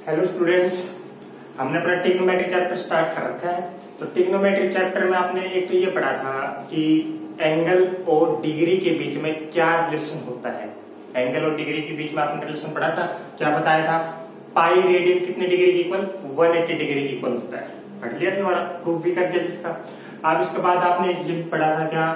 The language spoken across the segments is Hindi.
हेलो स्टूडेंट्स, हमने अपना ट्रिग्नोमेट्री चैप्टर स्टार्ट कर रखा है। तो ट्रिग्नोमेट्री चैप्टर में आपने एक तो ये पढ़ा था कि एंगल और डिग्री के बीच में क्या रिलेशन होता है। एंगल और डिग्री के बीच में आपने रिलेशन पढ़ा था, क्या बताया था? पाई रेडियन कितने डिग्री की इक्वल? 180 डिग्री की इक्वल होता है। पढ़ लिया था, प्रूफ भी कर दिया जिसका। अब इसके बाद आपने ये पढ़ा था क्या?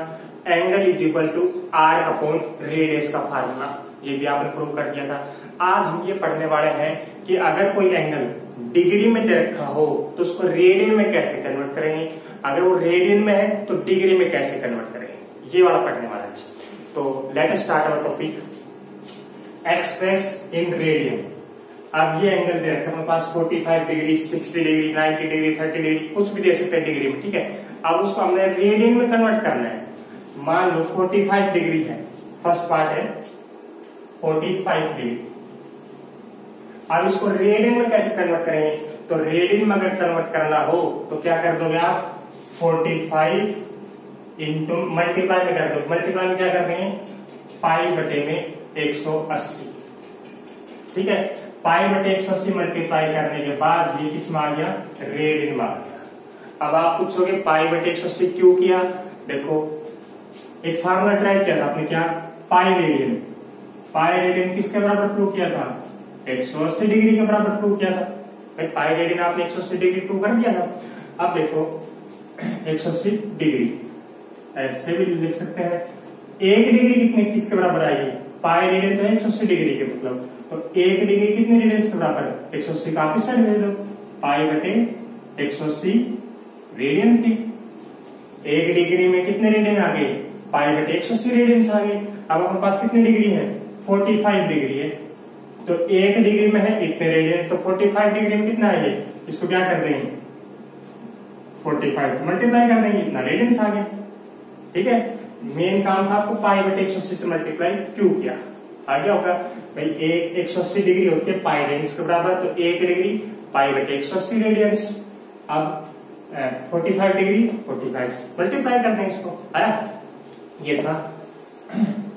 Angle is equal to arc upon radius का फार्मूला, ये भी आपने प्रूव कर दिया था। आज हम ये पढ़ने वाले हैं कि अगर कोई एंगल डिग्री में दे रखा हो तो उसको रेडियन में कैसे कन्वर्ट करेंगे, अगर वो रेडियन में है तो डिग्री में कैसे कन्वर्ट करेंगे, ये वाला पढ़ने वाला है। तो let us start our topic express in radian. अब ये एंगल दे रखा है हमारे पास 45 डिग्री, 60 डिग्री, 90 डिग्री, 30 डिग्री, कुछ भी दे सकते हैं डिग्री में, ठीक है। अब उसको हमने रेडियन में कन्वर्ट करना है। मान लो 45 डिग्री है, फर्स्ट पार्ट है 45 डिग्री। अब इसको रेडियन में कैसे कन्वर्ट करेंगे? तो रेडियन में अगर कन्वर्ट करना हो तो क्या कर दोगे आप? 45 इंटू मल्टीप्लाई में कर दो। मल्टीप्लाई में क्या कर देंगे? पाई बटे में 180, ठीक है। पाई बटे 180 मल्टीप्लाई करने के बाद ये किस में आ गया? रेडियन में आ गया। अब आप पूछोगे पाई बटे 180 क्यों किया? देखो एक फार्मूला ट्राई किया था आपने, क्या? Pi radian. पाई रेडियन किसके बराबर प्रूव किया था? 180 डिग्री के बराबर प्रूव किया था। भाई पाई रेडियन आपने 180 डिग्री प्रूव कर दिया था। अब देखो 180 डिग्री ऐसे भी लिख सकते हैं। 1 डिग्री कितने किसके बराबर आएगी? पाई रेडियन तो 180 डिग्री के, मतलब तो 1 डिग्री कितने रेडियंस के बराबर है? 180 का आप इस साइड भेज दो, पाई बटे 180 रेडियंस की। 1 डिग्री में कितने रेडियन आ गए? पाई बटे 180 रेडियंस आ गए। अब हमारे पास कितनी डिग्री है? 45 डिग्री है। तो 1 डिग्री में है इतने रेडियंस, तो 45 डिग्री में कितना आएंगे? इसको क्या कर देंगे? 45 से मल्टीप्लाई कर देंगे, इतना रेडियंस आ गया, ठीक है। मेन काम था आपको पाई बटे 180 से मल्टीप्लाई क्यों किया, आ गया होगा। भाई 180 डिग्री होती है पाई रेडियंस के बराबर, तो 1 डिग्री पाई बटे 180 रेडियंस। अब 45 डिग्री 45 मल्टीप्लाई कर देंगे, इसको आया, ये था।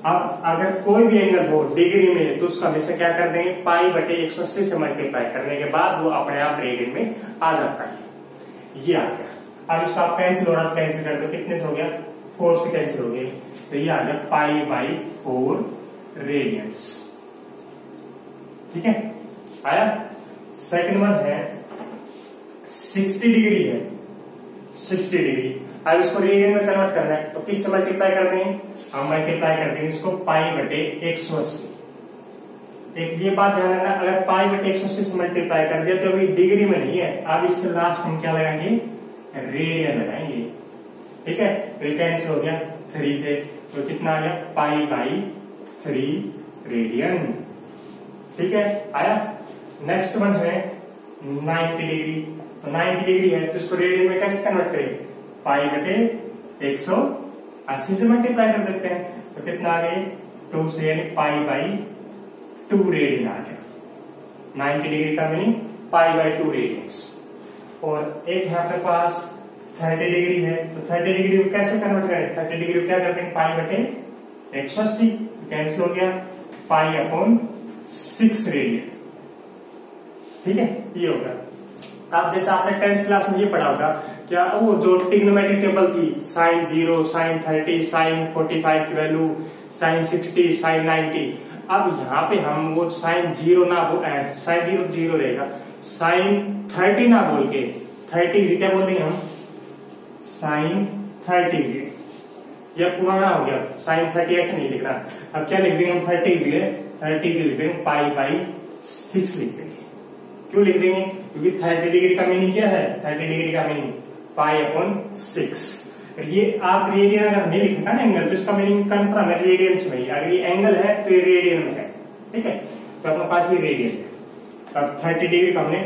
अब अगर कोई भी एंगल हो डिग्री में तो उसका हमेशा क्या कर देंगे? पाई बटे 180 से मल्टीप्लाई करने के बाद वो अपने आप रेडियन में आ जाता है। ये आ गया। अब इसको आप कैंसिल हो रहा, कैंसिल कर दो, कितने से हो गया? 4 से कैंसिल हो गया, तो ये आ गया पाई बाई 4 रेडियंस, ठीक है, आया। सेकंड वन है 60 डिग्री है, 60 डिग्री। अब इसको रेडियन में कन्वर्ट करना है तो किससे मल्टीप्लाई कर देंगे? हम मल्टीप्लाई कर देंगे इसको पाई बटे 180। एक ये बात ध्यान रखना, अगर पाई बटे 180 से मल्टीप्लाई कर दिया तो अभी डिग्री में नहीं है। अब इसके लास्ट हम क्या लगाएंगे? रेडियन लगाएंगे, ठीक है। तो कैंसिल हो गया 3 से, तो कितना आ गया? पाई बाई 3 रेडियन, ठीक है, आया। नेक्स्ट वन है 90 डिग्री। तो 90 डिग्री है तो इसको रेडियन में कैसे कन्वर्ट करेंगे? पाई बटे 180 से मल्टीप्लाई कर देते हैं, तो कितना आ गए? 2 से, यानी पाई बाई 2 रेडियन आ गया। 90 डिग्री का मीनिंग पाई बाई 2 रेडियंस। और एक है अपने पास 30 डिग्री है, तो 30 डिग्री को कैसे कन्वर्ट करें? 30 डिग्री को क्या करते हैं? पाई बटे 180, कैंसिल हो गया, पाई अपॉन 6 रेडियन, ठीक है, ये होगा। अब जैसे आपने 10th क्लास में ये पढ़ा होगा, क्या वो जो ट्रिग्नोमेट्रिक टेबल थी, साइन 0, साइन 30, साइन 45 की वैल्यू, साइन 60, साइन 90। अब यहाँ पे हम वो साइन 0 ना साइन 0 0 रहेगा, साइन 30 ना बोल के 30 क्या बोल देंगे हम? साइन 30। यह पुराना हो गया, साइन 30 ऐसे नहीं लिखना। अब क्या लिख देंगे हम? 30 लिख देंगे, पाई बाई 6 लिख देंगे। क्यों लिख देंगे? क्योंकि 30 डिग्री का मीनिंग क्या है? 30 डिग्री का मीनिंग पाई अपॉन 6। ये आप रेडियन अगर नहीं लिखना ना एंगल, तो इसका मीनिंग कंफर्म है रेडियंस में ही। अगर ये एंगल है तो ये रेडियन में है, ठीक है। तो अपने पास ये रेडियन है। अब 30 डिग्री को हमने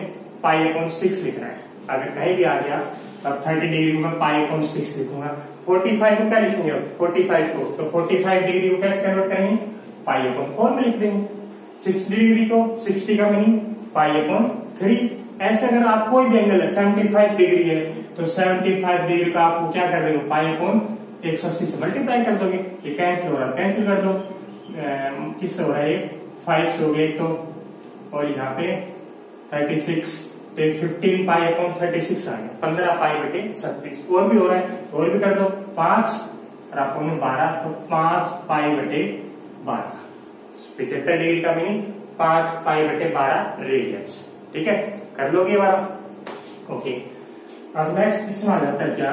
पाई अपॉन 6 लिखना है। अगर कहीं भी आ गया तब 30 डिग्री को मैं पाई अपॉन 6 लिखूंगा। 45 को क्या लिखेंगे? 45 को, तो 45 डिग्री को कैसे कन्वर्ट करेंगे? पाई अपॉन 4 में लिख देंगे। 60 डिग्री को 60 का मीनिंग पाई अपॉन 3। ऐसे अगर आप कोई भी एंगल है 75 डिग्री है तो 75 डिग्री का आपको क्या कर देंगे? पाई अपॉन 180 से मल्टीप्लाई कर दोगे। ये कैंसिल हो रहा है, कैंसिल कर दो। किससे हो रहा है? 5 से हो गया एक तो, और यहाँ पे 36, तो 15 पाई अपॉन 36 आ गया, 15 पाई बटे 36। और भी हो रहा है, और भी कर दो, 5 और अपॉन 12, तो 5 पाई बटे 12, 75 डिग्री का मीनिंग 5 पाई बटे 12 रेडियंस। ठीक है, कर लोगे वाला। ओके, अब नेक्स्ट इसमें आ जाता है क्या,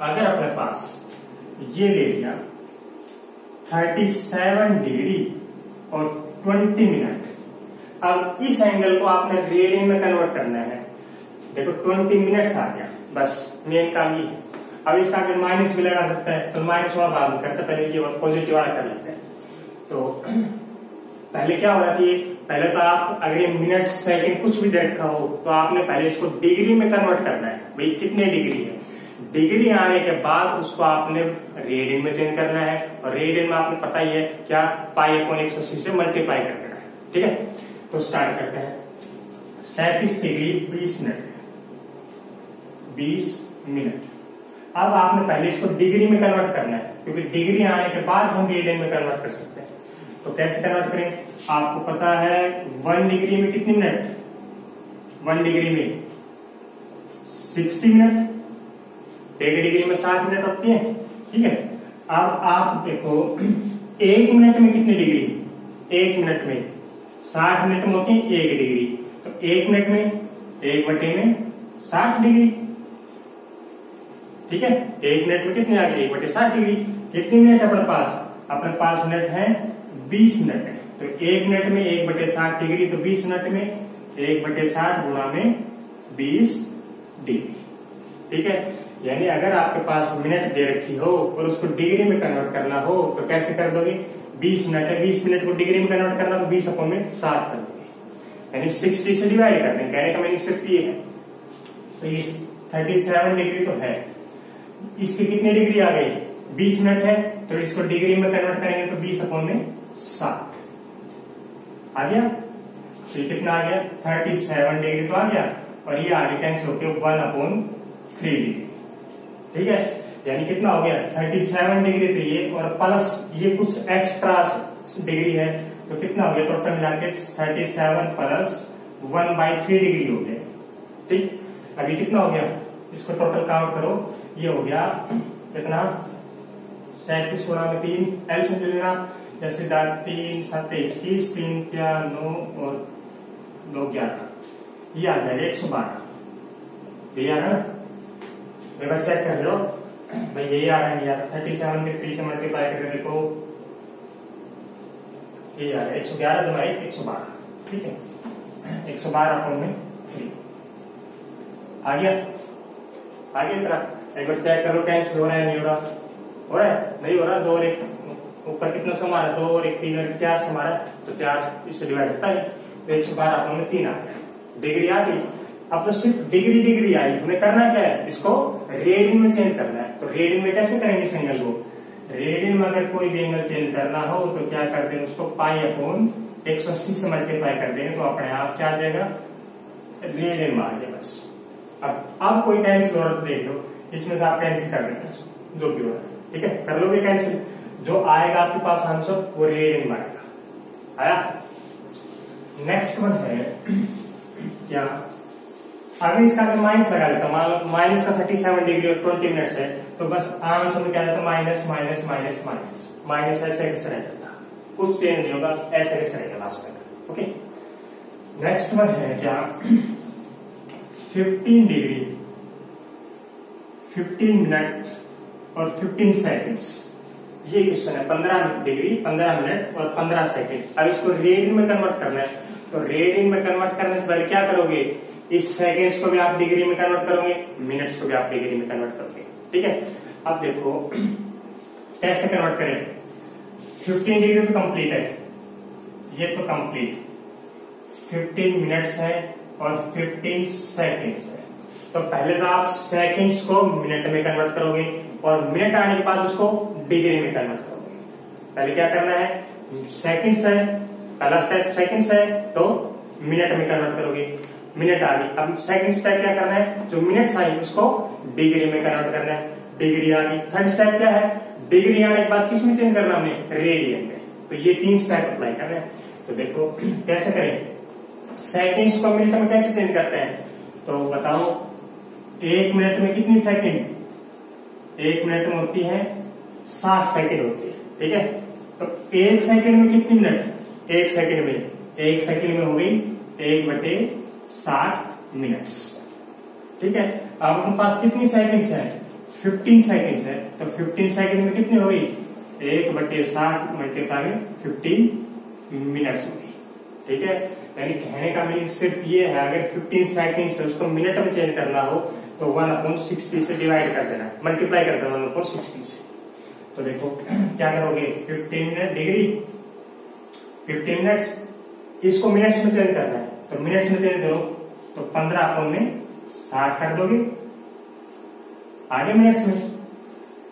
अगर अपने पास ये दे दिया 37 डिग्री और 20 मिनट, अब इस एंगल को आपने रेडियन में कन्वर्ट करना है। देखो 20 मिनट्स आ गया, बस मेन काम ये है। अब इसका आगे माइनस भी लगा सकता है, तो माइनस वाला बाद में करते, पहले ये पॉजिटिव वाला कर लेते हैं। तो पहले क्या होना चाहिए, पहले तो आप अगर ये मिनट सेकंड कुछ भी दे रखा हो तो आपने पहले इसको डिग्री में कन्वर्ट करना है। भाई कितने डिग्री है, डिग्री आने के बाद उसको आपने रेडियन में चेंज करना है, और रेडियन में आपने पता ही है क्या, पाई अपॉन 180 से मल्टीप्लाई कर देना है। ठीक है, तो स्टार्ट करते हैं। 37 डिग्री 20 मिनट, 20 मिनट। अब आपने पहले इसको डिग्री में कन्वर्ट करना है, क्योंकि डिग्री आने के बाद हम रेडियन में कन्वर्ट कर सकते हैं। तो कैसे कन्वर्ट करें, आपको पता है 1 डिग्री में कितनी मिनट, 1 डिग्री में 60 मिनट, 1 डिग्री में 60 मिनट होती है। ठीक है, अब आप देखो 1 मिनट में कितनी डिग्री, 1 मिनट में 60 मिनट में होती है 1 डिग्री, तो 1 मिनट में 1 बटे में 60 डिग्री। ठीक है, 1 मिनट में कितनी आ गई, 1 बटे 60 डिग्री। कितनी मिनट है अपने पास मिनट है 20 मिनट है, तो 1 मिनट में 1 बटे 60 डिग्री, तो 20 मिनट में 1 बटे 60 गुणा में 20 डिग्री। ठीक है, यानी अगर आपके पास मिनट दे रखी हो और उसको डिग्री में कन्वर्ट करना हो तो कैसे कर दोगे, 20 मिनट है, 20 मिनट को डिग्री में कन्वर्ट करना तो 20 अपॉन में 60 कर दोगे, यानी 60 से डिवाइड कर देंगे। कहने का मीनिंग सिर्फ ये है। तो ये 37 डिग्री तो है, इसकी कितनी डिग्री आ गई, 20 मिनट है, तो इसको डिग्री में कन्वर्ट करेंगे तो 20 अपॉन में 60 आ गया। तो ये कितना आ गया, 37 डिग्री तो आ गया, और ये आगे कैंसिल होकर 1/3 डिग्री। ठीक है, यानी कितना हो गया 37 डिग्री, तो ये और प्लस ये कुछ एक्स्ट्रा डिग्री है, तो कितना हो गया टोटल मिला के 37 प्लस 1/3 डिग्री हो गया। ठीक, अभी कितना हो गया, इसको टोटल काउंट करो, ये हो गया कितना, 37 गुणा में 3, एलसीएम ले लेना, जैसे 3 7 21, 3 क्या 9 और 2 11, ये आ जाएगा 112। ये आ रहा है ना, एक बार चेक कर लो भाई, यही आ रहा है यार, 37 के 3 से मल्टीप्लाई करके देखो, ये आ रहा है 111 जमा 1 112। ठीक है, 112 अपॉन में 3 आ गया। आगे तरह एक बार चेक करो, कैंसिल हो रहा है नहीं हो रहा, हो रहा है नहीं हो रहा, 2 और 1 ऊपर कितना समा रहा है, 2 और 1 3 और 4 समा रहा है, तो 4 इससे डिवाइड होता है, तो 112 अपॉन में 3 आ गया, डिग्री आ गई। अब तो सिर्फ डिग्री आई, हमें करना क्या है, इसको रेडियन में चेंज करना है। तो रेडियन में कैसे करेंगे इस एंगल को, रेडियन में अगर कोई भी एंगल चेंज करना हो तो क्या कर देंगे, उसको पाई अपॉन 180 से मल्टीप्लाई कर देंगे, तो अपने आप क्या आ जाएगा, रेडियन में आ जाएगा बस। अब कोई कैंसिल हो रहा तो देख लो, इसमें से आप कैंसिल कर देंगे जो भी हो रहा है। ठीक है, कर लोगे कैंसिल, जो आएगा आपके पास आंसर वो रेडियन में आएगा। आया, नेक्स्ट वन है क्या, अगर इसका अगर माइनस लगा देता, मान लो माइनस का 37 डिग्री और 20 मिनट्स है, तो बस आंसर में क्या रहता, minus minus minus minus minus, ऐसे कैसे रह जाता, कुछ चेंज नहीं होगा, ऐसे कैसे रहेगा लास्ट तक। ओके, नेक्स्ट वन है क्या, 15 डिग्री 15 मिनट और 15 सेकेंड्स। ये क्वेश्चन है, 15 डिग्री 15 मिनट और 15 सेकेंड। अब इसको रेडियन में कन्वर्ट करना है, तो रेडियन में कन्वर्ट करने से पहले क्या करोगे, इस सेकेंड्स को भी आप डिग्री में कन्वर्ट करोगे, मिनट्स को भी आप डिग्री में कन्वर्ट करोगे। ठीक है, अब देखो कैसे कन्वर्ट करें, 15 डिग्री तो कंप्लीट है, ये तो कंप्लीट, 15 मिनट्स है और 15 सेकेंड्स है, तो पहले तो आप सेकेंड्स को मिनट में कन्वर्ट करोगे और मिनट आने के बाद उसको डिग्री में कन्वर्ट करोगे। पहले क्या करना है, सेकेंड्स है, पहला स्टेप सेकेंड्स है तो मिनट में कन्वर्ट करोगे, मिनट आ गई। अब सेकंड स्टेप क्या करना है, जो मिनट्स आई उसको डिग्री में कन्वर्ट करना है, डिग्री आ गई। थर्ड स्टेप क्या है, डिग्री आने के बाद किस में चेंज करना हमने, रेडियन में। तो ये 3 स्टेप अप्लाई करना है। तो देखो कैसे करें, सेकंड्स को मिनट में कैसे चेंज करते हैं, तो बताओ 1 मिनट में कितनी सेकंड, 1 मिनट में होती है 60 सेकंड होती है, ठीक है। तो 1 सेकंड में कितनी मिनट, 1 सेकंड में हो गई 1/60 मिनट्स, ठीक है। अब अपने पास कितनी सेकंड्स है, 15 सेकंड्स है। तो 15 सेकंड में कितनी हो गई, 1/60 मल्टीप्लाई 15 मिनट्स हो गई, ठीक है। यानी कहने का मीनिंग सिर्फ ये है, अगर 15 सेकंड से उसको मिनट में चेंज करना हो तो 1/60 से डिवाइड कर देना, मल्टीप्लाई कर देना 1/60 से। तो देखो क्या करोगे, 15 मिनट डिग्री 15 मिनट्स, इसको मिनट्स में चेंज करना है। तो मिनट्स में चेंज करो तो 15/60 कर दोगे, आगे मिनट्स में,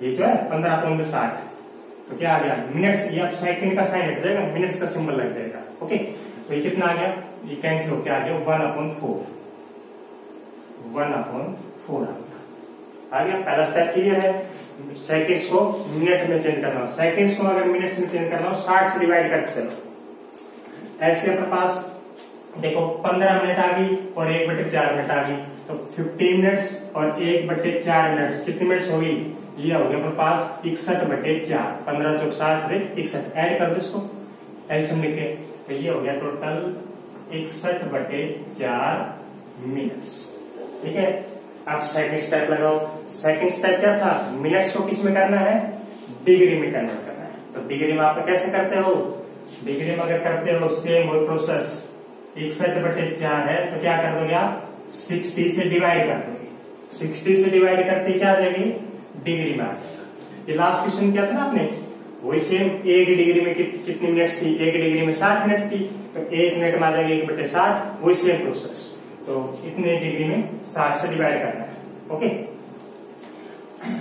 ये तो है 15/60। तो क्या आ गया मिनट्स, ये अब सेकंड का साइन हट जाएगा, मिनट्स का सिंबल लग जाएगा, ओके। तो ये कितना आ गया, ये कैंसिल होकर आ गया 1/4 आ गया। पहला स्टेप क्लियर है, सेकंड्स को मिनट में चेंज करना हो, सेकंड्स को अगर मिनट्स में चेंज करना हो 60 से डिवाइड करके चलो। ऐसे अपने पास देखो 15 मिनट आ गई और 1/4 मिनट आ गई, तो 15 मिनट्स और 1/4 मिनट्स कितने मिनट्स हो गई, ये हो गया अपने पास 61/4, 15 चौक 60 61, ऐड कर दो इसको एल्सियम लेके, तो ये हो गया टोटल 61/4 मिनट्स, ठीक है। अब सेकंड स्टेप लगाओ। सेकंड स्टेप क्या था, मिनट्स को किस में करना है, डिग्री में कन्वर्ट करना है। तो डिग्री में आप कैसे करते हो, डिग्री में अगर करते हो सेम वही प्रोसेस, 61/4 है तो क्या कर दोगे आप, 60 से डिवाइड कर दोगे, 60 से डिवाइड करते क्या आ जाएगी, डिग्री में आ जाएगा। ये लास्ट क्वेश्चन क्या था ना आपने, वही सेम, 1 डिग्री में कितनी मिनट थी, 1 डिग्री में 60 मिनट थी, तो 1 मिनट में आ जाएगी 1/60, वही सेम प्रोसेस। तो इतने डिग्री में 60 से डिवाइड करना है, ओके।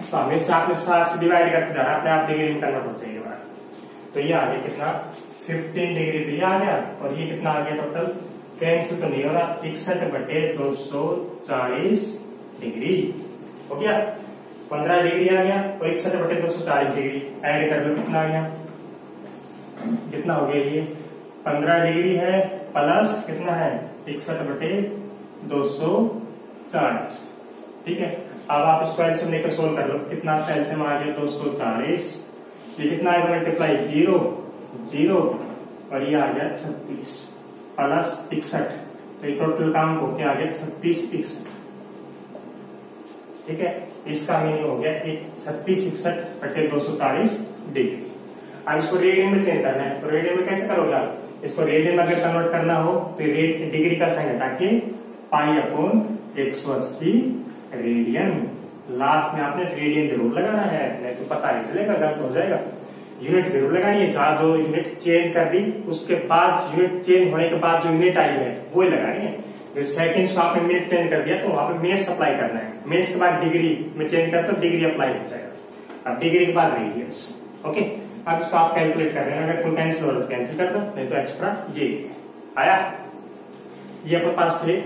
तो हमेशा आपने 60 से डिवाइड करते जाना, अपने आप डिग्री में कन्वर्ट हो जाएगा। तो ये आ गया कितना, 15 डिग्री, तो ये आ गया, और ये कितना आ गया टोटल, कैंसिल तो नहीं हो रहा, 61/240 डिग्री हो गया। 15 डिग्री आ गया और 61/240 डिग्री ऐड कर लो, कितना आ गया, कितना हो गया, ये 15 डिग्री है प्लस कितना है 61/240, ठीक है। अब आप इसको एल्सियम लेकर सोल्व कर लो, कितना एल्सियम आ गया 240, ये कितना आएगा मल्टीप्लाई 0 0 और ये आ गया 36 प्लस 61, तो ये टोटल काम हो गया आ गया 36 61, ठीक है। इसका मीनिंग हो गया 36 61/240 डिग्री। अब इसको रेडियन में चेंज करना है, तो रेडियन में कैसे करोगे आप, इसको रेडियन में अगर कन्वर्ट करना हो तो डिग्री का साइन हटा के π/180 रेडियन, लास्ट में आपने रेडियन जरूर लगाना है, नहीं तो पता नहीं चलेगा, गलत हो जाएगा। यूनिट जरूर लगानी है, जहां जो यूनिट चेंज कर दी उसके बाद यूनिट चेंज होने के बाद जो यूनिट आई है वो लगानी है। सेकंड्स को आपने मिनट चेंज कर दिया तो वहां पे मिनट्स अप्लाई करना है, मिनट्स के बाद डिग्री में चेंज करते तो डिग्री अप्लाई हो जाएगा। अब डिग्री के बाद रेडियंस, ओके। अब इसको आप कैलकुलेट कर रहे हैं, अगर कोई कैंसिल हो तो कैंसिल कर दो, नहीं तो एक्स्ट्रा ये आया। ये अपने पास थे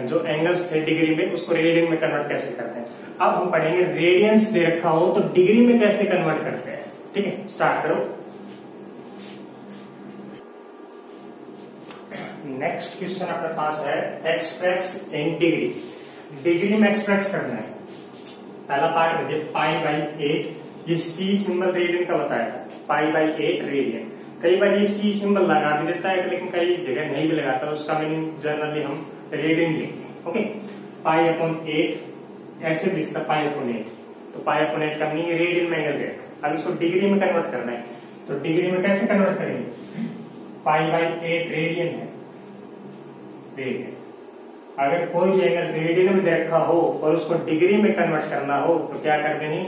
जो एंगल्स थे डिग्री में, उसको रेडियन में कन्वर्ट कैसे करते हैं। अब हम पढ़ेंगे रेडियंस दे रखा हो तो डिग्री में कैसे कन्वर्ट करते हैं, ठीक है। स्टार्ट करो। नेक्स्ट क्वेश्चन अपने पास है एक्सप्रेस इन डिग्री, डिग्री में एक्सप्रेस करना है। पहला पार्ट मुझे π/8, ये C सिंबल रेडियन का बताया था, π/8 रेडियन। कई बार ये C सिंबल लगा भी देता है लेकिन कई जगह नहीं भी लगाता, उसका मीनिंग जनरली हम रेडियन लेंगे, ओके। π/8 ऐसे भी इसका π/8, तो π/8 का मीनिंग रेडियन में एंगल देगा। अब इसको डिग्री में कन्वर्ट करना है, तो डिग्री में कैसे कन्वर्ट करेंगे, π/8 रेडियन है, रेडियन। अगर कोई भी एंगल रेडियन में देखा हो और उसको डिग्री में कन्वर्ट करना हो तो क्या कर देंगे,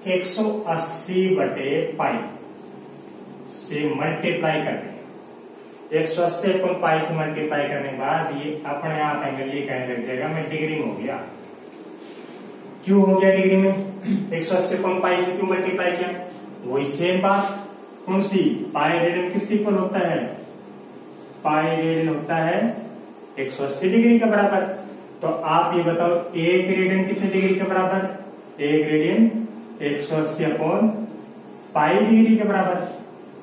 180/π से मल्टीप्लाई कर देंगे। 180/π से मल्टीप्लाई करने के बाद ये अपने आप एंगल ये कहने लग जाएगा मैं डिग्री में हो गया। क्यों हो गया डिग्री में, 180/π से क्यों मल्टीप्लाई किया, वही सेम बात, कौन सी, पाई रेडियन किसके इक्वल होता है, पाई रेडियन होता है 180 डिग्री के बराबर। तो आप ये बताओ 1 रेडियन कितने डिग्री के बराबर, 1 रेडियन 180 अपॉन पाई डिग्री के बराबर।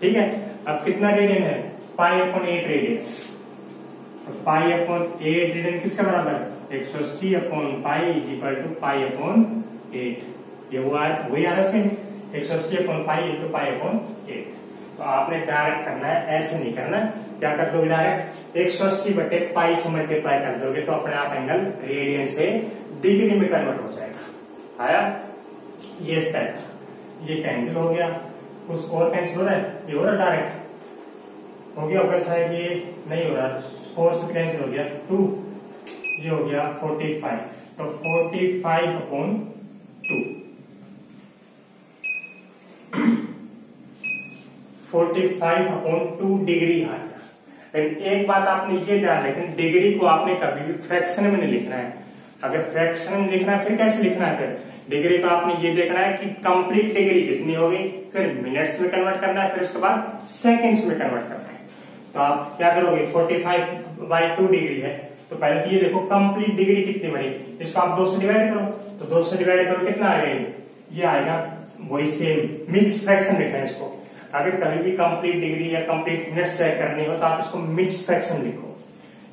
ठीक है, अब कितना रेडियन है, पाई अपॉन 8 रेडियन। तो पाई अपॉन 8 रेडियन किसका बराबर, 180 upon pi equal to pi upon 8। ये वही आ रहा same, 180 upon pi into pi upon 8। तो आपने डायरेक्ट करना है, ऐसे नहीं करना। क्या कर दोगे, डायरेक्ट 180 बटे पाई से मल्टीप्लाई कर दोगे तो अपने आप एंगल रेडियन से डिग्री में कन्वर्ट हो जाएगा। आया ये स्टेप, ये कैंसिल हो गया, कुछ और कैंसिल हो रहा है, ये हो रहा डायरेक्ट हो गया होगा शायद, ये नहीं हो रहा, 4 से कैंसिल हो गया 2, ये हो गया 45। तो 45 अपॉन 2 45 अपॉन 2 डिग्री आ गया। लेकिन एक बात आपने ये ध्यान रखनी, डिग्री को आपने कभी भी फ्रैक्शन में नहीं लिखना है। अगर फ्रैक्शन में लिखना है फिर कैसे लिखना है, फिर डिग्री को आपने ये देखना है कि कंप्लीट डिग्री कितनी होगी, फिर मिनट्स में कन्वर्ट करना है, फिर उसके बाद सेकंड्स में कन्वर्ट करना है। तो आप क्या करोगे, 45/2 डिग्री है, तो पहले तो ये देखो कंप्लीट डिग्री कितनी बनी, इसको आप 2 से डिवाइड करो, तो 2 से डिवाइड करो कितना आएगा, ये आएगा वही सेम मिक्स फ्रैक्शन लिखना है इसको। अगर कभी भी कंप्लीट डिग्री या कंप्लीट मिनट्स चेक करनी हो तो आप इसको मिक्स फ्रैक्शन लिखो।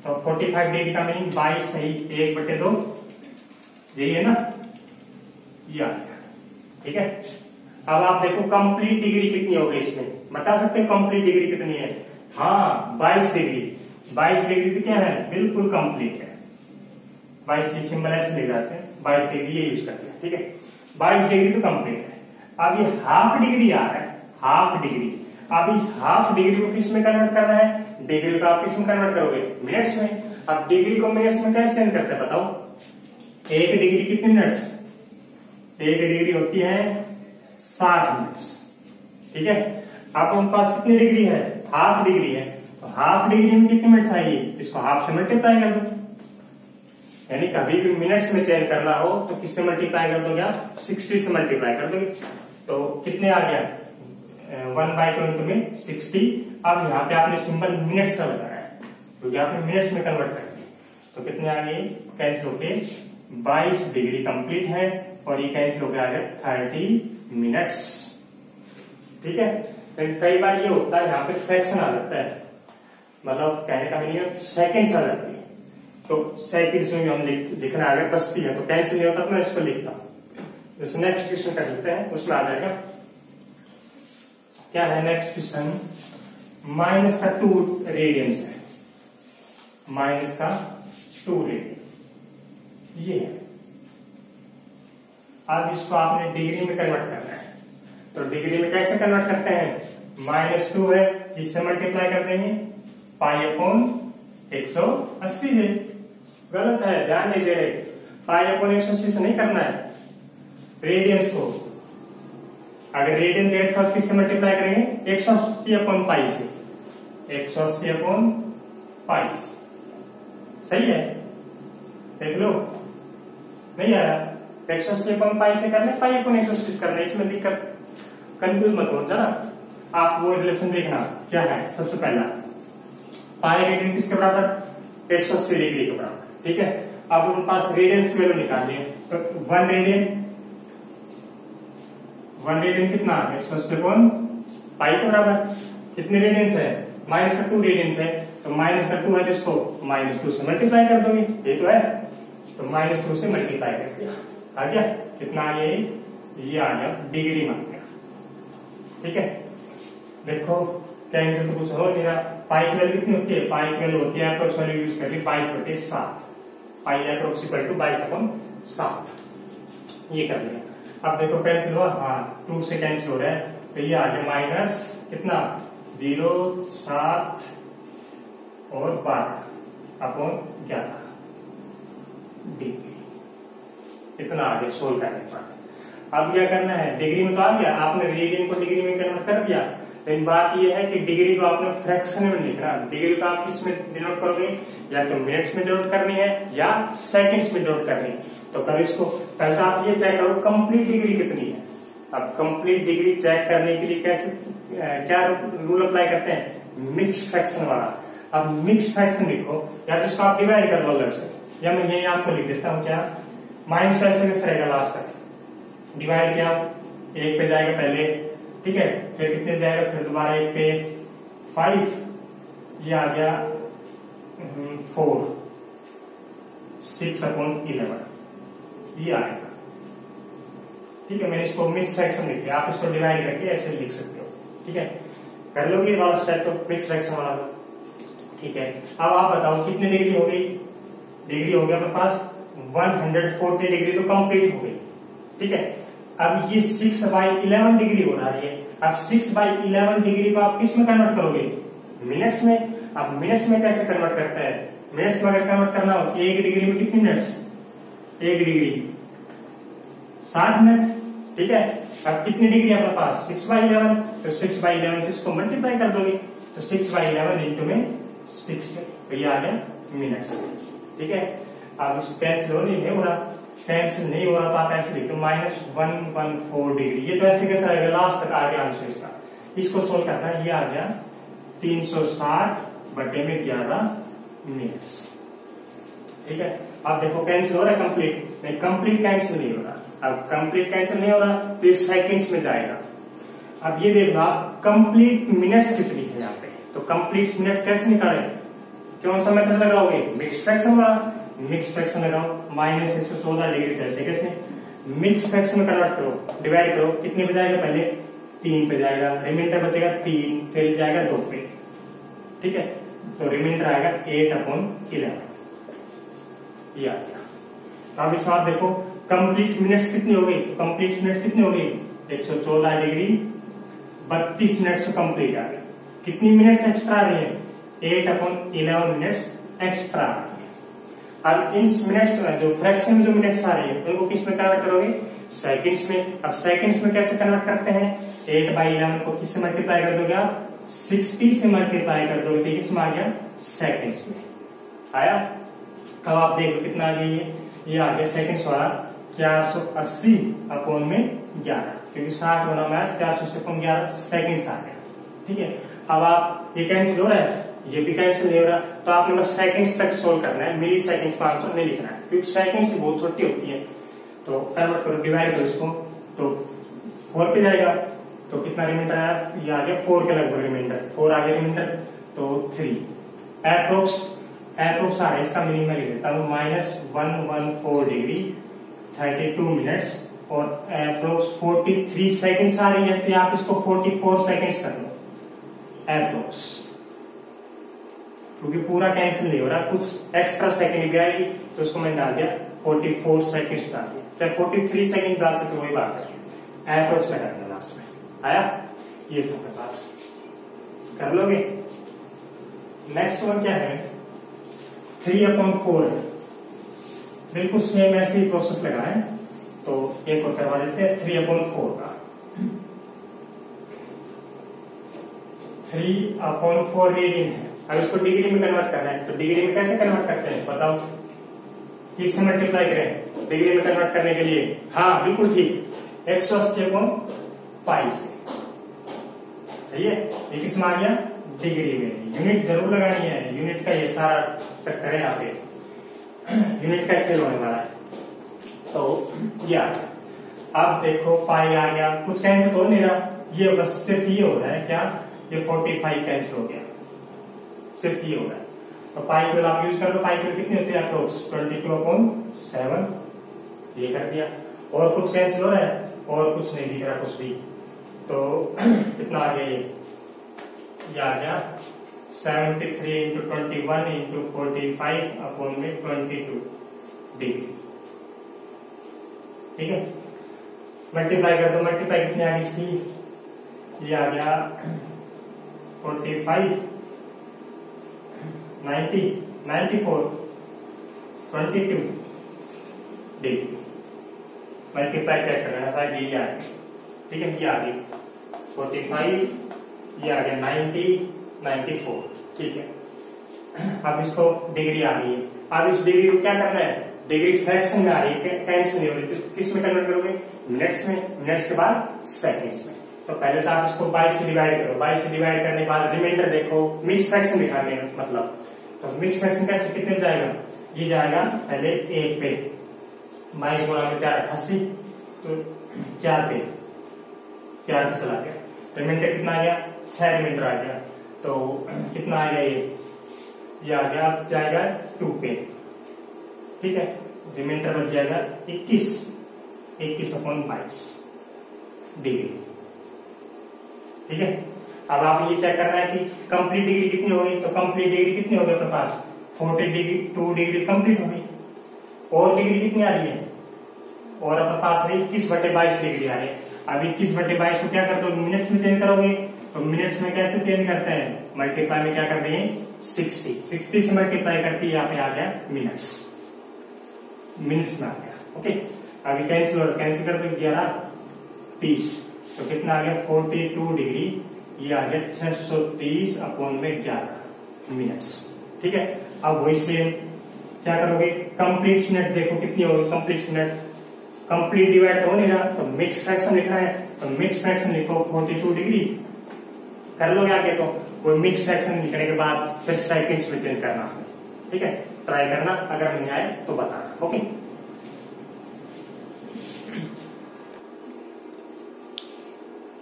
तो 45 डिग्री का मीनिंग 22 सही 1/2, यही है ना, ये आ गया। ठीक है, अब आप देखो कंप्लीट डिग्री कितनी होगी, इसमें बता सकते हो कंप्लीट डिग्री कितनी है, हाँ 22 डिग्री। 22 डिग्री तो क्या है, बिल्कुल कंप्लीट है। 22 की सिंबल ऐसे ले जाते हैं, 22 डिग्री ये यूज करते हैं। ठीक है, 22 डिग्री तो कंप्लीट है। अब ये हाफ डिग्री आ रहा है, हाफ डिग्री। अब इस हाफ डिग्री को किस में कन्वर्ट करना है, डिग्री को आप किस में कन्वर्ट करोगे, मिनट्स में। अब डिग्री को मिनट्स में कैसे चेंज करते हैं बताओ, 1 डिग्री कितने मिनट्स, 1 डिग्री होती है 60 मिनट्स। ठीक है, अब उनके पास कितनी डिग्री है, हाफ डिग्री है, तो हाफ डिग्री में कितने मिनट्स आएगी, इसको हाफ से मल्टीप्लाई कर दो। यानी कभी भी मिनट्स में चेंज करना हो तो किससे मल्टीप्लाई कर दोगे आप, 60 से मल्टीप्लाई कर दोगे। तो कितने आ गया, 1/2 में 60। अब यहाँ पे आपने सिंबल मिनट्स का लगाया है, क्योंकि आपने मिनट्स में कन्वर्ट कर दिया। तो कितने आ गए, कैंसिल होके 22 डिग्री कंप्लीट है, और ये कैंसिल होकर आ गया 30 मिनट्स। ठीक है, कई बार ये होता है यहाँ पे फ्रैक्शन आ जाता है, मतलब कहने का मीनिंग सेकेंड्स आ जाती है, तो सेकेंड्स में हम लिखना आगे बचती है, तो कैंसिल नहीं होता तो मैं इसको लिखता हूं। जैसे नेक्स्ट क्वेश्चन कर सकते हैं, उसमें आ जाएगा, क्या है नेक्स्ट क्वेश्चन, माइनस का 2 रेडियंस है, माइनस का 2 रेडियन ये है। अब इसको आपने डिग्री में कन्वर्ट करना है, तो डिग्री में कैसे कन्वर्ट करते हैं, -2 है, इससे मल्टीप्लाई कर देंगे पाई अपॉन 180 से। गलत है, ध्यान दीजिए, पाई अपॉन 180 से नहीं करना है रेडियंस को। अगर रेडियन दे तो किससे मल्टीप्लाई करेंगे, 180 अपॉन पाई से, 180 अपॉन पाई से। सही है, देख लो, नहीं आया, 180 अपॉन पाई से करना, पाई अपॉन 180 करना, इसमें दिक्कत, कंफ्यूज मत हो जरा। आप वो रिलेशन देखना क्या है, सबसे पहला पाई रेडियन किसके बराबर, 180 डिग्री के बराबर। ठीक है, अब उनके पास रेडियंस की वैल्यू निकालनी है, तो 1 रेडियन कितना, 180 अपॉन पाई के बराबर। कितने रेडियंस है, -2 रेडियंस है, तो -2 है जिसको -2 से मल्टीप्लाई कर दोगे, ये तो है, तो -2 से मल्टीप्लाई कर दिया, आ गया कितना आ गया, ये आ गया डिग्री में आ गया। ठीक है, देखो कैंसिल तो कुछ हो नहीं रहा। पाई की वैल्यू कितनी होती है, पाई की वैल्यू होती है अप्रोक्स वैल्यू यूज कर रही 22/7, पाई अप्रोक्स इक्वल टू 22/7, ये कर लिया। अब देखो कैंसिल हुआ, हाँ 2 से कैंसिल हो रहा है, तो ये आ गया माइनस कितना, 0, 7 और 12 अपॉन 11 डिग्री, इतना आगे सोल्व करने के बाद। अब क्या करना है, डिग्री में तो आ गया, आपने रेडियन को डिग्री में कन्वर्ट कर दिया, लेकिन बात यह है कि डिग्री को आपने फ्रैक्शन में लिखना। डिग्री को आप किस में डिनोट करोगे, या तो मिनट्स में डिनोट करनी है या सेकंड्स में डिनोट करनी है। तो कल इसको पहले आप ये चेक करो कंप्लीट डिग्री कितनी है। अब कंप्लीट डिग्री चेक करने के लिए कैसे, क्या रूल अप्लाई करते हैं, मिक्स फ्रैक्शन वाला। अब मिक्स फ्रैक्शन लिखो, या तो इसको आप डिवाइड कर लो अलग से, या मैं यही आपको लिख देता हूँ, क्या माइनस ऐसे कैसे रहेगा लास्ट तक, डिवाइड किया, एक पे जाएगा पहले, ठीक है, फिर कितने जाएगा, फिर दोबारा एक पे 5, ये आ गया 4, 6/11 ये आएगा। ठीक है, मैंने इसको मिक्स फ्रैक्शन लिख लिया, आप इसको डिवाइड करके ऐसे लिख सकते हो। ठीक है, कर लोगे ये वाला स्टेप तो मिक्स फ्रैक्शन वाला। ठीक है, अब आप बताओ कितनी डिग्री हो गई, डिग्री हो गया अपने पास 140 डिग्री तो कंप्लीट हो गई। ठीक है, अब ये 6/11 डिग्री हो रहा है। अब 6/11 डिग्री को आप किस में कन्वर्ट करोगे, मिनट्स में। अब मिनट्स में कैसे कन्वर्ट करता है, मिनट्स में अगर कन्वर्ट करना हो, एक डिग्री में कितनी मिनट्स, एक डिग्री 60 मिनट। ठीक है, अब कितनी डिग्री है अपने पास 6/11, तो 6/11 से इसको मल्टीप्लाई कर दोगे, तो 6/11 इंटू में 60, तो ये आ गया मिनट्स। ठीक है, अब इस कैंसिल नहीं हो रहा, कैंसिल नहीं हो रहा तो आप ऐसे लिख दो -114 डिग्री। ये तो ऐसे कैसे आएगा, लास्ट तक आ गया आंसर इसका। इसको सोल्व करना है, ये आ गया 360/11 मिनट्स। ठीक है, अब देखो कैंसिल हो रहा है कंप्लीट, नहीं कंप्लीट कैंसिल नहीं हो रहा। अब कंप्लीट कैंसिल नहीं हो रहा तो ये सेकंड्स में जाएगा। अब ये देखो आप कंप्लीट मिनट्स कितनी है यहाँ पे, तो कंप्लीट मिनट कैसे निकाले, कौन सा मेथड लगाओगे, मिक्स फ्रैक्शन वाला। मिक्स फ्रैक्शन लगाओ, -114 डिग्री कैसे कैसे मिक्स फ्रैक्शन में कन्वर्ट करो, डिवाइड करो, कितने पे जाएगा, पहले 3 पे जाएगा, रिमाइंडर बचेगा 3, फिर जाएगा 2 पे। ठीक है, तो रिमाइंडर आएगा 8/11 ये आ गया। अब इसमें आप देखो कंप्लीट मिनट्स कितनी हो गई, तो कंप्लीट मिनट कितनी हो गई 114 डिग्री 32 मिनट से कंप्लीट आ गई। कितनी मिनट्स एक्स्ट्रा आ रही है, 8/11 मिनट्स एक्स्ट्रा आ रही है। अब इन मिनट्स में जो फ्रैक्शन में जो मिनट्स आ रही है उनको किस में कन्वर्ट करोगे, सेकंड्स में। अब सेकंड्स में कैसे कन्वर्ट करते हैं, 8/11 को किससे मल्टीप्लाई कर दोगे आप, 60 से मल्टीप्लाई कर दोगे, तो किसमें आ गया, सेकंड्स में आया। अब आप देखो कितना आ गया, ये आ गया सेकंड्स वाला 480/11, क्योंकि 60 गुना में 480/11 सेकंड्स आ गया। ठीक है, अब आप ये कैंसिल हो रहा है, ये भी कैंसिल नहीं हो रहा, तो आपने बस सेकंड्स तक सोल्व करना है, मिली सेकंड्स का आंसर नहीं लिखना है, क्योंकि सेकंड्स बहुत छोटी होती है। तो कन्वर्ट करो, डिवाइड करो इसको, तो 4 पे जाएगा, तो कितना रिमाइंडर आया, ये आ गया 4 के लगभग रिमाइंडर, 4 आ गया रिमाइंडर, तो 3 एप्रोक्स आ रहा है। इसका मीनिंग मैं लिख देता हूँ, -114 डिग्री 32 मिनट्स और एप्रोक्स 43 सेकंड्स आ रही है, तो आप इसको 44 सेकंड्स कर लो एप्रोक्स, क्योंकि पूरा कैंसिल नहीं हो रहा, कुछ एक्स्ट्रा सेकंड भी आएगी, तो उसको मैंने डाल दिया 44 सेकंड्स डाल दिया, चाहे 43 सेकंड डाल सकते, वही बात है, एप्रोक्स लगा देना लास्ट में। आया, ये तो मेरे पास कर लोगे। नेक्स्ट वन क्या है, 3/4 है, बिल्कुल सेम ऐसे ही प्रोसेस लगा है, तो एक और करवा देते हैं 3/4 का। 3/4 रीडिंग है, अब इसको डिग्री में कन्वर्ट करना है, तो डिग्री में कैसे कन्वर्ट करते हैं बताओ, किससे मल्टीप्लाई करें डिग्री में कन्वर्ट करने के लिए, हाँ बिल्कुल ठीक, 180/π से। सही है, ये किस में आ गया, डिग्री में। यूनिट जरूर लगानी है, यूनिट का ये सारा चक्कर है यहाँ पे, यूनिट का खेल होने वाला है। तो ये आ गया, अब देखो पाई आ गया, कुछ कैंसिल हो नहीं रहा, ये बस सिर्फ ये हो रहा है क्या, ये 45 कैंसिल हो गया, सिर्फ ये हो रहा है। तो पाई को आप यूज कर लो, पाई को कितनी होती है अप्रोक्स 22/7, ये कर दिया, और कुछ कैंसिल हो रहा है, और कुछ नहीं दिख रहा कुछ भी, तो कितना आ गया, ये आ गया 73 × 21 × 45/22 डिग्री। ठीक है, मल्टीप्लाई कर दो, मल्टीप्लाई कितनी आ गई इसकी, ये आ गया 45 90 94 22 डिग्री। मल्टीप्लाई चेक करना, शायद ये आ गई। ठीक है, ये आ गई 45, ये आ गया 90 94। ठीक है, अब इसको डिग्री आ गई है, अब इस डिग्री को क्या करना है, डिग्री फ्रैक्शन में आ रही है, कैंसिल नहीं हो रही, किस में कन्वर्ट करोगे, मिनट्स में, मिनट्स के बाद सेकंड्स में। तो पहले तो आप इसको 22 से डिवाइड करो, 22 से डिवाइड करने के बाद रिमाइंडर देखो, मिक्स फ्रैक्शन दिखाने मतलब, तो मिक्स फ्रैक्शन कैसे कितने में जाएगा, ये जाएगा पहले 1 पे, 22 × 4 88, तो 4 पे चला गया, रिमाइंडर कितना आ गया, 6 रिमाइंडर आ गया, तो कितना आ गया ये आ गया, अब जाएगा 2 पे, ठीक है, रिमाइंडर बच जाएगा 21/22 डिग्री, ठीक है। अब आप ये चेक करना है कि कंप्लीट डिग्री कितनी होगी, तो कंप्लीट डिग्री कितनी होगी अपने पास 42 डिग्री कंप्लीट होगी, और डिग्री कितनी आ रही है, और अपने पास 21/22 डिग्री आ रही है। अब 21/22 को क्या कर दो, मिनट्स में चेंज करोगे, तो मिनट्स में कैसे चेंज करते हैं, मल्टीप्लाई में क्या करते हैं 60 से मल्टीप्लाई करके यहाँ पे आ गया मिनट्स में आ गया, ओके। अभी कैंसिल कर दो 11/30, तो कितना आ गया 42 डिग्री, ये आ गया 630/11 मिनट्स, ठीक है। अब वही सेम क्या करोगे, कंप्लीट मिनट देखो कितनी होगी, कंप्लीट मिनट, कंप्लीट डिवाइड हो नहीं रहा, तो मिक्स फ्रैक्शन लिखना है, तो मिक्स फ्रैक्शन लिखो 42 डिग्री, कर लोगे आगे, तो कोई मिक्स फ्रैक्शन लिखने के बाद फिर सेकंड्स में चेंज करना, ठीक है, ट्राई करना, अगर नहीं आए तो बताना, ओके।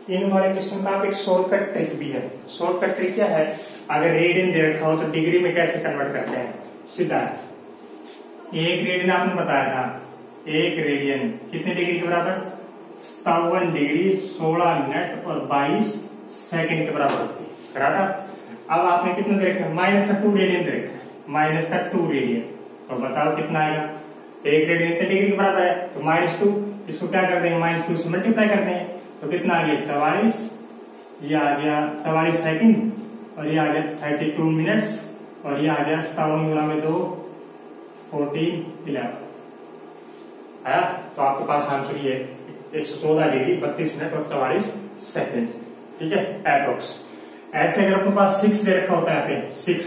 इन वाले क्वेश्चन का एक शॉर्टकट ट्रिक भी है। शॉर्टकट ट्रिक क्या है, अगर रेडियन दे रखा हो तो डिग्री में कैसे कन्वर्ट करते हैं, सीधा 1 रेडियन आपने बताया था, 1 रेडियन कितने डिग्री के बराबर, 57 डिग्री 16 मिनट और 22 सेकंड के बराबर होती है, करा था। अब आपने कितना दे रखा है, -2 रेडियन दे रखा है, -2 रेडियन, तो बताओ कितना आएगा, 1 रेडियन कितने डिग्री के बराबर है, तो -2, इसको क्या कर देंगे -2 से मल्टीप्लाई कर देंगे, तो कितना आ गया 44, ये आ गया 44 सेकंड, और ये आ गया 32 मिनट्स, और ये आ गया 57 गुणा में 2 14 11 आया। तो आपके पास आंसर ये 114 डिग्री 32 मिनट और 44 सेकंड, ठीक है, एप्रोक्स। ऐसे अगर आपके पास 6 दे रखा होता है यहाँ पे 6,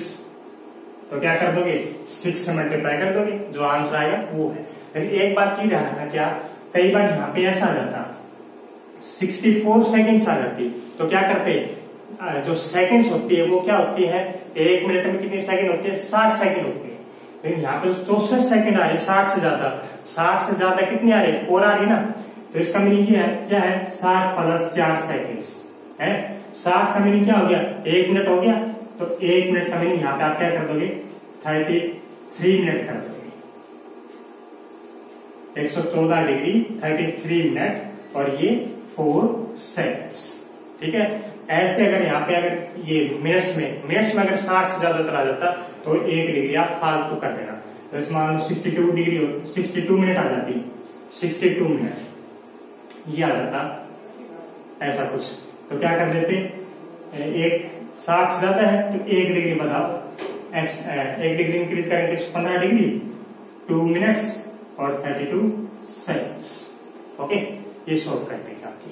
तो क्या कर दोगे 6 से मल्टीप्लाई कर दोगे, जो आंसर आएगा वो है। लेकिन एक बात ये ध्यान रखना, क्या कई बार यहाँ पे ऐसा आ जाता 64 सेकंड्स आ जाती, तो क्या करते जो सेकंड्स होती है वो क्या होती है, 1 मिनट में कितनी सेकंड होती है, 60 सेकंड होती है, लेकिन यहाँ पे 64 सेकंड आ रही है, 60 से ज्यादा कितनी आ रही है, 4 आ रही है ना, तो इसका मीनिंग क्या है 60 + 4 सेकंड्स है, 60 का मीनिंग क्या हो गया, 1 मिनट हो गया, तो 1 मिनट का मीनिंग यहाँ पे आप क्या कर दोगे 33 मिनट कर दोगे, 114 डिग्री 33 मिनट और ये 4 सेकंड्स, ठीक है। ऐसे अगर यहाँ पे अगर ये मिनट्स में अगर 60 से ज्यादा चला जाता तो 1 डिग्री आप फालतू कर देना, तो इसमें मान लो 62 डिग्री 62 मिनट आ जाती, 62 मिनट ये आ जाता ऐसा कुछ, तो क्या कर देते, एक 60 से ज्यादा है तो 1 डिग्री बढ़ाओ, 1 डिग्री इंक्रीज करेंगे 115 डिग्री 2 मिनट्स और 32 सेकंड्स, ओके। ये शॉर्टकट है आपकी।